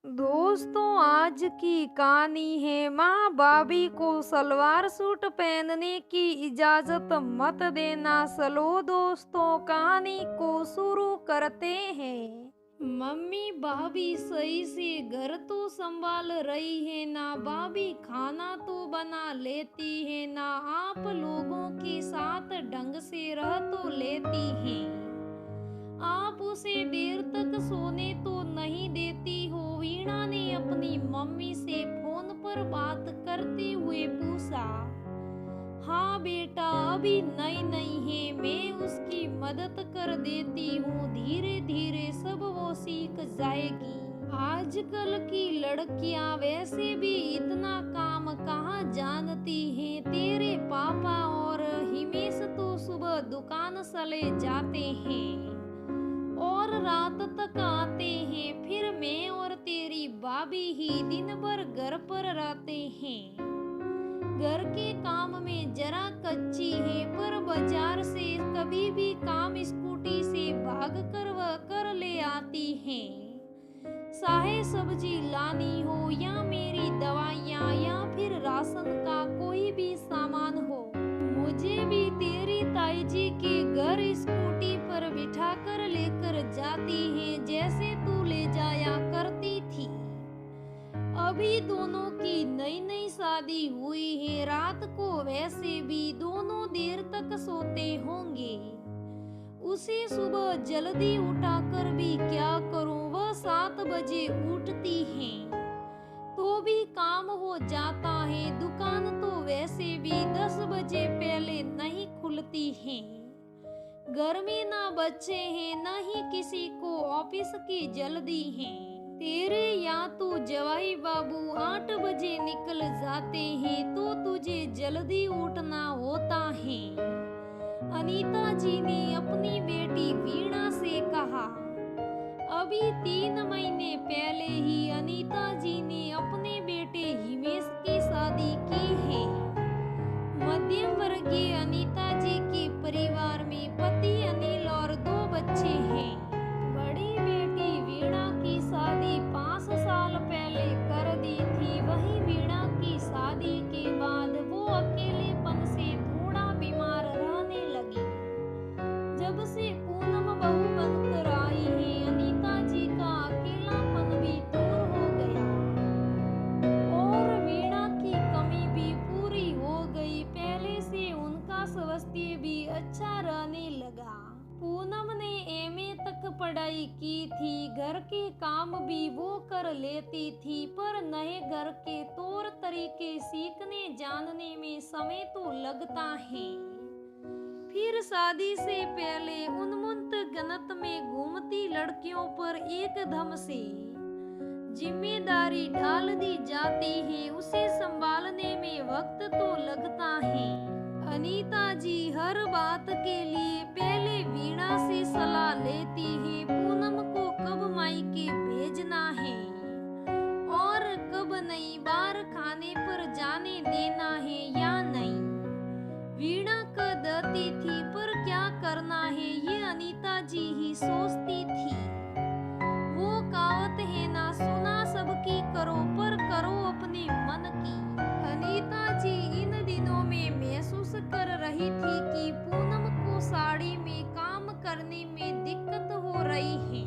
दोस्तों, आज की कहानी है माँ भाभी को सलवार सूट पहनने की इजाजत मत देना। चलो दोस्तों, कहानी को शुरू करते हैं। मम्मी भाभी सही से घर तो संभाल रही है ना, भाभी खाना तो बना लेती है ना, आप लोगों के साथ ढंग से रह तो लेती हैं। आप उसे देर तक सोने तो नहीं देती हो? वीणा ने अपनी मम्मी से फोन पर बात करते हुए पूछा। हाँ बेटा, अभी नई नई है, मैं उसकी मदद कर देती हूँ, धीरे धीरे सब वो सीख जाएगी। आजकल की लड़कियां वैसे भी इतना काम कहाँ जानती हैं। तेरे पापा और हिमेश तो सुबह दुकान चले जाते हैं और रात तक आते हैं, फिर मैं और तेरी भाभी ही दिन भर घर पर रहते हैं। घर के काम में जरा कच्ची है, पर बाजार से कभी भी काम स्कूटी से भाग कर वह कर ले आती हैं। चाहे सब्जी लानी हो या मेरी दवाइयाँ या फिर राशन का कोई भी सामान हो, मुझे भी तेरी ताई जी के घर स्कूटी पर बिठा कर लेकर जाती है, जैसे तू ले जाया करती थी। अभी दोनों की नई नई शादी हुई है, रात को वैसे भी दोनों देर तक सोते होंगे। उसे सुबह जल्दी उठाकर भी क्या करूं, वह 7 बजे उठती है तो भी काम हो जाता है। दुकान तो वैसे भी 10 बजे पहले नहीं खुलती है। घर में ना बच्चे हैं, ना ही किसी को ऑफिस की जल्दी है। तेरे यहाँ तो जवाई बाबू 8 बजे निकल जाते हैं, तो तुझे जल्दी उठना होता है। अनीता जी ने अपनी बेटी वीणा से कहा। अभी 3 महीने पहले ही अनीता जी ने अपने बेटे हिमेश की शादी की है। मध्यम वर्गीय अनीता जी के परिवार में पति अनिल और 2 बच्चे हैं। बड़ी बेटी वीणा की शादी 5 साल पहले कर दी थी। वहीं वीणा की शादी के बाद वो अकेलेपन से थोड़ा बीमार रहने लगी। जब से पूनम बहू बनकर आई है, अनीता जी का अकेलापन भी दूर हो गया और वीणा की कमी भी पूरी हो गई। पहले से उनका स्वास्थ्य भी अच्छा रहने लगा। पूनम ने एमए तक पढ़ाई की थी, घर के काम भी वो कर लेती थी, पर नए घर के तौर तरीके सीखने जानने में समय तो लगता है। फिर शादी से पहले उन्मुक्त गणत में घूमती लड़कियों पर एकदम से जिम्मेदारी डाल दी जाती है, उसे संभालने में वक्त तो लगता है। अनीता जी हर बात के लिए पहले वीणा से सलाह लेती है। पूनम को कब मायके भेजना है और कब नई बार खाने पर जाने देना है या नहीं, वीणा कर देती थी, पर क्या करना है ये अनीता जी ही सोचती थी। वो कहावत है ना, सुना सबकी करो पर करो अपने मन की। अनीता जी इन दिनों में महसूस कर रही थी कि पूनम को साड़ी में काम करने में दिक्कत हो रही है।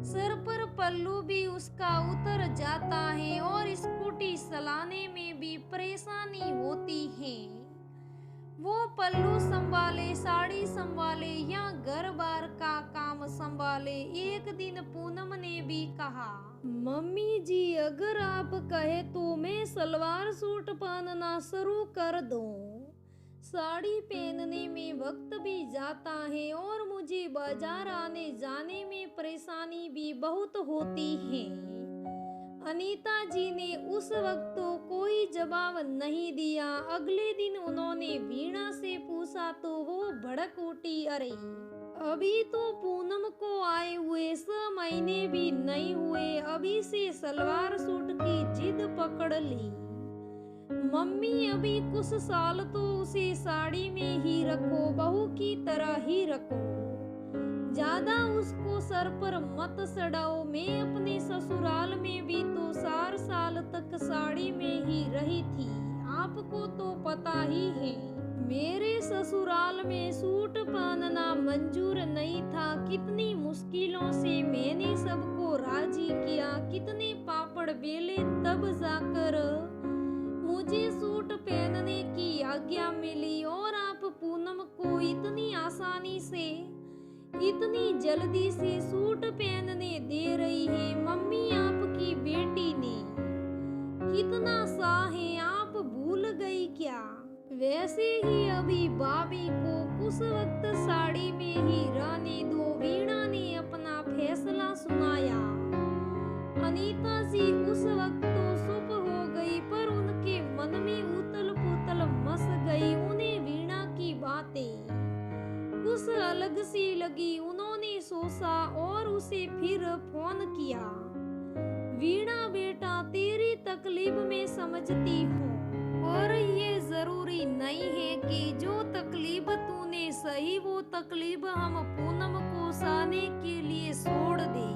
सर पर पल्लू भी उसका उतर जाता है और स्कूटी चलाने में भी परेशानी होती है। वो पल्लू संभाले, साड़ी संभाले या घर बार का काम संभाले। एक दिन पूनम ने भी कहा, मम्मी जी अगर आप कहे तो मैं सलवार सूट पहनना शुरू कर दूं। साड़ी पहनने में वक्त भी जाता है और मुझे बाजार आने जाने में परेशानी भी बहुत होती है। अनीता जी ने उस वक्त तो कोई जवाब नहीं दिया। अगले दिन उन्होंने वीणा से पूछा तो वो भड़क उठी, अरे अभी तो पूनम को आए हुए 6 महीने भी नहीं हुए, अभी से सलवार सूट की जिद पकड़ ली। मम्मी अभी कुछ साल तो उसे साड़ी में ही रखो, बहू की तरह ही रखो, ज्यादा उसको सर पर मत चढ़ाओ। मैं अपने ससुराल में थी, आपको तो पता ही है। मेरे ससुराल में सूट पहनना मंजूर नहीं था। कितनी मुश्किलों से मैंने सबको राजी किया, कितने पापड़ बेले, तब जाकर मुझे सूट पहनने की आज्ञा मिली। और आप पूनम को इतनी आसानी से, इतनी जल्दी से सूट पहनने दे रही है। मम्मी, आपकी बेटी ने कितना सा है, आप भूल गई क्या? वैसे ही अभी भाभी को कुछ वक्त साड़ी में ही रहने दो। वीणा ने अपना फैसला सुनाया। अनीता जी उस वक्त तो चुप हो गई, पर उनके मन में उथल पुथल मच गई। उन्हें वीणा की बातें कुछ अलग सी लगी। उन्होंने सोचा और उसे फिर फोन किया। वीणा बेटा, तेरी तकलीफ में समझती हूँ, और ये जरूरी नहीं है कि जो तकलीफ तूने सही वो तकलीफ हम पूनम को सहने के लिए छोड़ दे।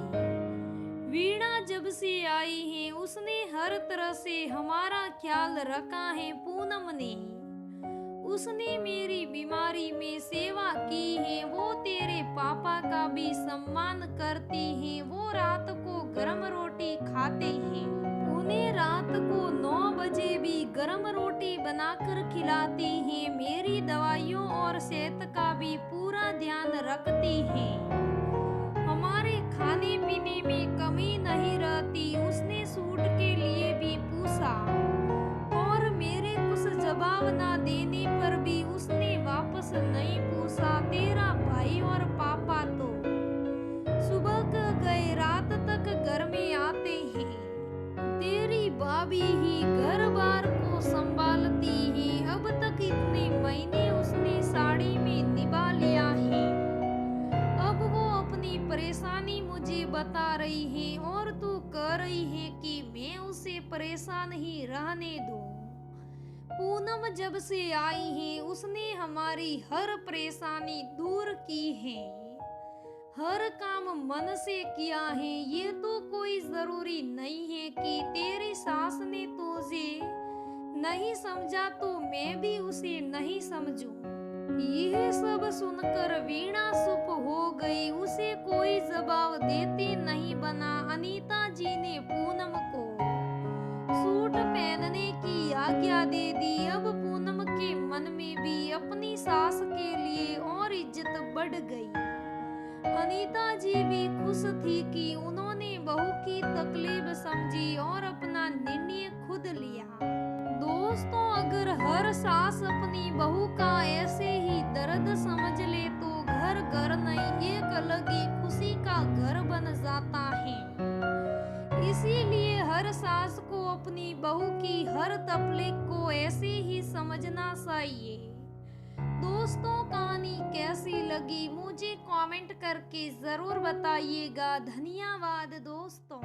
वीणा जब से आई है उसने हर तरह से हमारा ख्याल रखा है। पूनम ने, उसने मेरी बीमारी में सेवा की है। वो तेरे पापा का भी सम्मान करती है। वो रात को गरम रोटी खाते हैं। उन्हें रात को 9 बजे भी गरम रोटी बनाकर खिलाती हैं। मेरी दवाइयों और सेहत का भी पूरा ध्यान रखती हैं। हमारे खाने पीने में कमी नहीं रहती। उसने सूट के लिए भी पूछा, और मेरे कुछ जवाब ना देने पर भी उसने वापस नहीं पूछा। तेरा भाई और पापा तो सुबह गए, रात तक घर में आते हैं। तेरी भाभी ही घर बार को संभालती है। अब तक इतने महीने उसने साड़ी में निभा लिया है। अब वो अपनी परेशानी मुझे बता रही है, और तू कह रही है कि मैं उसे परेशान ही रहने दूं। पूनम जब से आई है उसने हमारी हर परेशानी दूर की है। हर काम मन से किया है। ये तो कोई जरूरी नहीं है कि तेरी सास ने तुझे नहीं समझा तो मैं भी उसे नहीं समझूं। यह सब सुनकर वीणा चुप हो गई। उसे कोई जवाब देते नहीं बना। अनीता जी ने पूनम को सूट पहनने की आज्ञा दे दी। अब पूनम के मन में भी अपनी सास के लिए और इज्जत बढ़ गई। अनीता जी भी खुश थी कि उन्होंने बहू की तकलीफ समझी और अपना निर्णय खुद लिया। दोस्तों, अगर हर सास अपनी बहू का ऐसे ही दर्द समझ ले तो घर घर नहीं, एक अलग ही खुशी का घर बन जाता है। इसीलिए हर सास को अपनी बहू की हर तकलीफ को ऐसे ही समझना चाहिए। दोस्तों, कहानी कैसी लगी मुझे कमेंट करके जरूर बताइएगा। धन्यवाद दोस्तों।